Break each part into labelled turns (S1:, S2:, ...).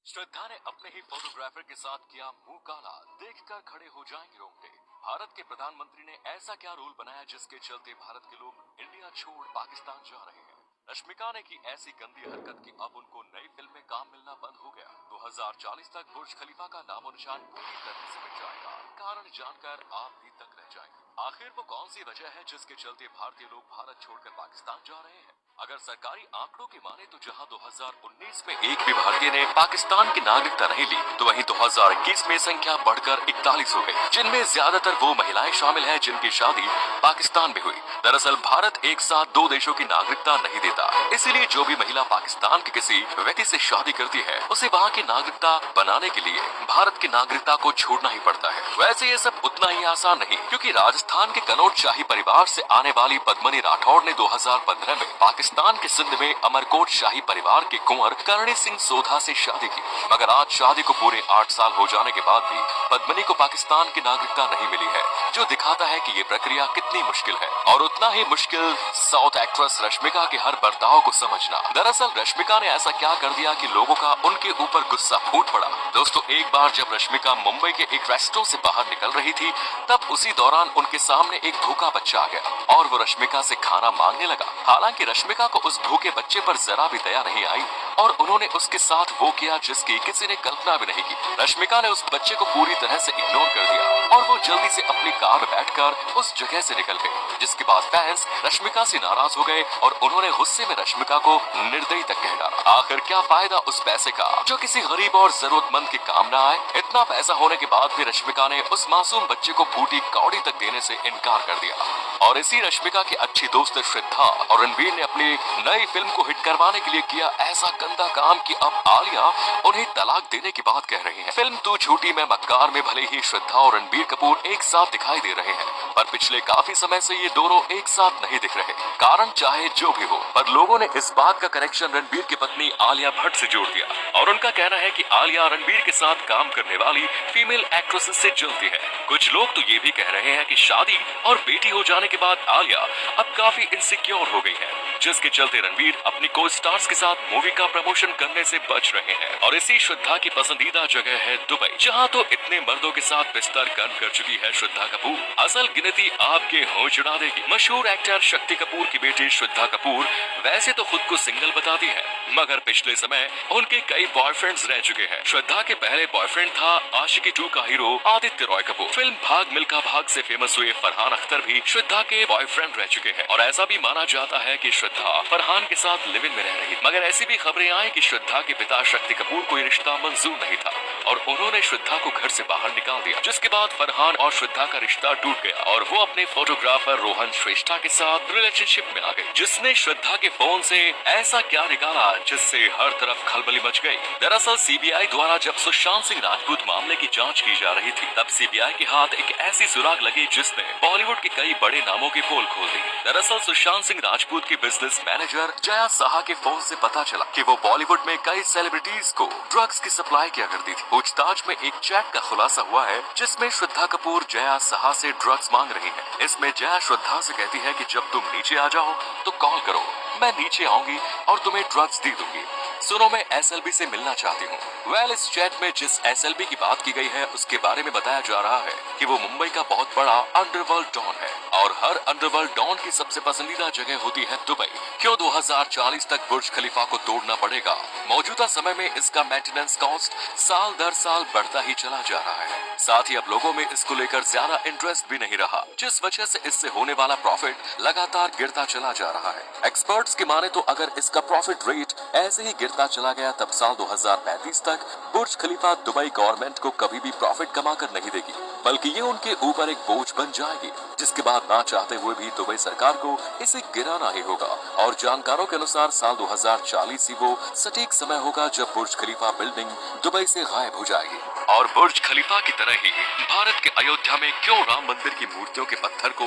S1: श्रद्धा ने अपने ही फोटोग्राफर के साथ किया मुंह काला, देखकर खड़े हो जाएंगे रोंगटे। भारत के प्रधानमंत्री ने ऐसा क्या रूल बनाया जिसके चलते भारत के लोग इंडिया छोड़ पाकिस्तान जा रहे हैं। रश्मिका ने की ऐसी गंदी हरकत कि अब उनको नई फिल्म में काम मिलना बंद हो गया। 2040 तक बुर्ज खलीफा का नामो निशान पूरी तरह से मिट जाएगा। कारण जानकर आप भी तक रह जाएंगे। आखिर वो कौन सी वजह है जिसके चलते भारतीय लोग भारत छोड़कर पाकिस्तान जा रहे हैं। अगर सरकारी आंकड़ों की माने तो जहां 2019 में एक भी भारतीय ने पाकिस्तान की नागरिकता नहीं ली, तो वहीं 2021 में संख्या बढ़कर 41 हो गई, जिनमें ज्यादातर वो महिलाएं शामिल हैं जिनकी शादी पाकिस्तान में हुई। दरअसल भारत एक साथ दो देशों की नागरिकता नहीं देता, इसीलिए जो भी महिला पाकिस्तान के किसी व्यक्ति से शादी करती है उसे वहाँ की नागरिकता बनाने के लिए भारत की नागरिकता को छोड़ना ही पड़ता है। वैसे ये सब उतना ही आसान नहीं, क्योंकि राजस्थान के कनौज शाही परिवार से आने वाली पद्मनी राठौड़ ने 2015 में पाकिस्तान के सिंध में अमरकोट शाही परिवार के कुंवर करणी सिंह सोधा से शादी की। मगर आज शादी को पूरे 8 साल हो जाने के बाद भी पद्मनी को पाकिस्तान की नागरिकता नहीं मिली है, जो दिखाता है कि ये प्रक्रिया कितनी मुश्किल है। और उतना ही मुश्किल साउथ एक्ट्रेस रश्मिका के हर बर्ताव को समझना। दरअसल रश्मिका ने ऐसा क्या कर दिया कि लोगों का उनके ऊपर गुस्सा फूट पड़ा। दोस्तों, एक बार जब रश्मिका मुंबई के एक रेस्टोरेंट से बाहर निकल रही थी, तब उसी दौरान उनके सामने एक भूखा बच्चा आ गया और वो रश्मिका से खाना मांगने लगा। हालांकि रश्मिका को उस भूखे बच्चे पर जरा भी दया नहीं आई और उन्होंने उसके साथ वो किया जिसकी किसी ने कल्पना भी नहीं की। रश्मिका ने उस बच्चे को पूरी तरह से इग्नोर कर दिया और वो जल्दी से अपनी कार में बैठकर उस जगह से निकल गए, जिसके बाद फैंस रश्मिका से नाराज हो गए और उन्होंने गुस्से में रश्मिका को निर्दयी तक कह डाला। आखिर क्या फायदा उस पैसे का जो किसी गरीब और जरूरतमंद के काम ना आए। इतना पैसा होने के बाद भी रश्मिका ने उस मासूम बच्चे को फूटी कौड़ी तक देने से इनकार कर दिया। और इसी रश्मिका की अच्छी दोस्त श्रद्धा और रणबीर ने अपनी नई फिल्म को हिट करवाने के लिए किया ऐसा गंदा काम कि अब आलिया उन्हें तलाक देने की बात कह रही है। फिल्म तू झूठी मैं मक्कार में भले ही श्रद्धा और रणबीर कपूर एक साथ दिखाई दे रहे हैं, पर पिछले काफी समय से ये दोनों एक साथ नहीं दिख रहे। कारण चाहे जो भी हो, पर लोगों ने इस बात का कनेक्शन रणबीर की पत्नी आलिया भट्ट से जोड़ दिया और उनका कहना है कि आलिया रणबीर के साथ काम करने वाली फीमेल एक्ट्रेसेस से जलती है। कुछ लोग तो ये भी कह रहे हैं कि शादी और बेटी हो जाने के बाद आलिया अब काफी इनसिक्योर हो गई है, जिसके चलते रणबीर अपनी को स्टार्स के साथ मूवी का प्रमोशन करने से बच रहे हैं। और इसी श्रद्धा की पसंदीदा जगह है दुबई, जहां तो इतने मर्दों के साथ बिस्तर गर्म कर चुकी है श्रद्धा कपूर। असल गिनती आपके होश उड़ा देगी। मशहूर एक्टर शक्ति कपूर की बेटी श्रद्धा कपूर वैसे तो खुद को सिंगल बताती है, मगर पिछले समय उनके कई बॉयफ्रेंड्स रह चुके हैं। श्रद्धा के पहले बॉयफ्रेंड था आशिकी 2 का हीरो आदित्य रॉय कपूर। फिल्म भाग मिल्खा भाग से फेमस हुए फरहान अख्तर भी श्रद्धा के बॉयफ्रेंड रह चुके हैं और ऐसा भी माना जाता है कि श्रद्धा फरहान के साथ लिव इन में रह रही। मगर ऐसी भी खबरें आई कि श्रद्धा के पिता शक्ति कपूर को ये रिश्ता मंजूर नहीं था और उन्होंने श्रद्धा को घर से बाहर निकाल दिया, जिसके बाद फरहान और श्रद्धा का रिश्ता टूट गया और वो अपने फोटोग्राफर रोहन श्रेष्ठा के साथ रिलेशनशिप में आ गई, जिसने श्रद्धा के फोन से ऐसा क्या निकाला जिससे हर तरफ खलबली मच गई। दरअसल सीबीआई द्वारा जब सुशांत सिंह राजपूत मामले की जांच की जा रही थी, तब सीबीआई के हाथ एक ऐसी सुराग लगी जिसने बॉलीवुड के कई बड़े नामों की पोल खोल दी। दरअसल सुशांत सिंह राजपूत के बिजनेस मैनेजर जया साहा के फोन से पता चला कि वो बॉलीवुड में कई सेलिब्रिटीज को ड्रग्स की सप्लाई किया करती थी। पूछताछ में एक चैट का खुलासा हुआ है जिसमें श्रद्धा कपूर जया साहा से ड्रग्स मांग रही है। इसमें जया श्रद्धा से कहती है कि जब तुम नीचे आ जाओ तो कॉल करो, मैं नीचे आऊंगी और तुम्हें ड्रग्स दे दूंगी। सुनो, मैं एसएलबी से मिलना चाहती हूँ। वेल, इस चैट में जिस एसएलबी की बात की गई है उसके बारे में बताया जा रहा है कि वो मुंबई का बहुत बड़ा अंडरवर्ल्ड डॉन है और हर अंडरवर्ल्ड डॉन की सबसे पसंदीदा जगह होती है दुबई। क्यों 2040 तक बुर्ज खलीफा को तोड़ना पड़ेगा? मौजूदा समय में इसका मेंटेनेंस कॉस्ट साल दर साल बढ़ता ही चला जा रहा है। साथ ही अब लोगों में इसको लेकर ज्यादा इंटरेस्ट भी नहीं रहा, जिस वजह से इससे होने वाला प्रॉफिट लगातार गिरता चला जा रहा है। एक्सपर्ट्स की माने तो अगर इसका प्रॉफिट रेट ऐसे ही गिरता चला गया तब साल 2035 तक बुर्ज खलीफा दुबई गवर्नमेंट को कभी भी प्रॉफिट कमाकर नहीं देगी, बल्कि ये उनके ऊपर एक बोझ बन जाएगी, जिसके बाद ना चाहते हुए भी दुबई सरकार को इसे गिराना ही होगा। और जानकारों के अनुसार साल 2040 ही वो सटीक समय होगा जब बुर्ज खलीफा बिल्डिंग दुबई से गायब हो जाएगी। और बुर्ज खलीफा की तरह ही भारत के अयोध्या में क्यों राम मंदिर की मूर्तियों के पत्थर को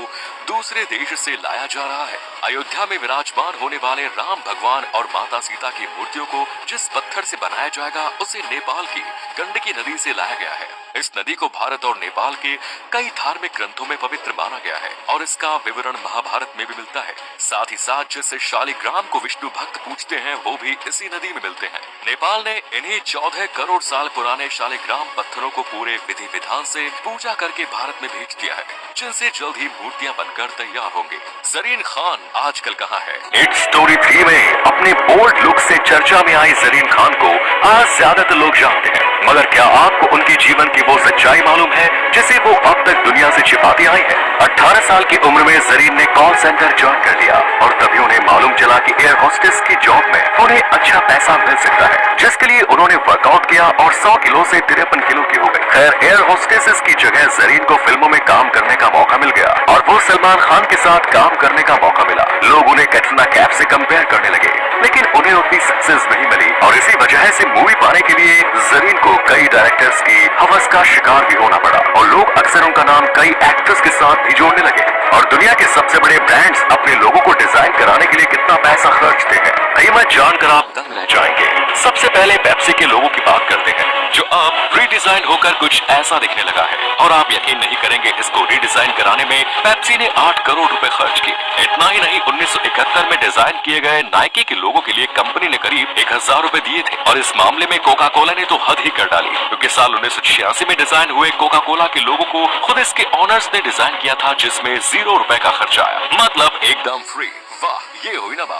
S1: दूसरे देश से लाया जा रहा है? अयोध्या में विराजमान होने वाले राम भगवान और माता सीता की मूर्तियों को जिस पत्थर से बनाया जाएगा उसे नेपाल की गंडकी नदी से लाया गया है। इस नदी को भारत और नेपाल काल के कई धार्मिक ग्रंथों में पवित्र माना गया है और इसका विवरण महाभारत में भी मिलता है। साथ ही साथ जिस शालिग्राम को विष्णु भक्त पूजते हैं वो भी इसी नदी में मिलते हैं। नेपाल ने इन्हीं 14 करोड़ साल पुराने शालिग्राम पत्थरों को पूरे विधि विधान से पूजा करके भारत में भेज दिया है, जिनसे जल्द ही मूर्तियां बनकर तैयार होंगी। जरीन खान आजकल कहाँ है?
S2: इट्स स्टोरी 3 में अपने बोल्ड लुक से चर्चा में आई जरीन खान को आज ज्यादातर लोग जानते हैं, मगर क्या आपको उनके जीवन की वो सच्चाई मालूम है जिसे वो अब तक दुनिया से छिपाती आई है? 18 साल की उम्र में जरीन ने कॉल सेंटर ज्वाइन कर लिया और तभी उन्हें मालूम चला कि एयर होस्टेस की जॉब में उन्हें अच्छा पैसा मिल सकता है, जिसके लिए उन्होंने वर्कआउट किया और 100 किलो से 53 किलो की हो गई। खैर, एयर होस्टेसेस की जगह जरीन को फिल्मों में काम करने का मौका मिल गया और वो सलमान खान के साथ काम करने का मौका मिला। लोग उन्हें कैटरीना कैफ से कंपेयर करने लगे, लेकिन उन्हें उतनी सक्सेस नहीं मिली और इसी वजह से मूवी पाने के लिए जरीन को कई डायरेक्टर्स की हवस का शिकार भी होना पड़ा और लोग अक्सर उनका नाम कई एक्टर्स के साथ भी जोड़ने लगे। और दुनिया के सबसे बड़े ब्रांड्स अपने लोगों को डिजाइन कराने के लिए कितना पैसा खर्चते हैं, कीमत जानकर आप दंग रह जाएंगे। सबसे पहले पेप्सी के लोगों की बात करते हैं, जो अब रीडिजाइन होकर कुछ ऐसा दिखने लगा है और आप यकीन नहीं करेंगे, इसको रीडिजाइन कराने में पेप्सी ने 8 करोड़ रुपए खर्च किए। इतना ही नहीं, 1971 में डिजाइन किए गए नाइकी के लोगों के लिए कंपनी ने करीब 1000 रुपए दिए थे और इस मामले में कोका कोला ने तो हद ही कर डाली, क्योंकि साल 1986 में डिजाइन हुए कोका कोला के लोगों को खुद इसके ओनर्स ने डिजाइन किया था, जिसमें 0 रुपए का खर्चा आया, मतलब एकदम फ्री। वाह, ये हुई ना बात।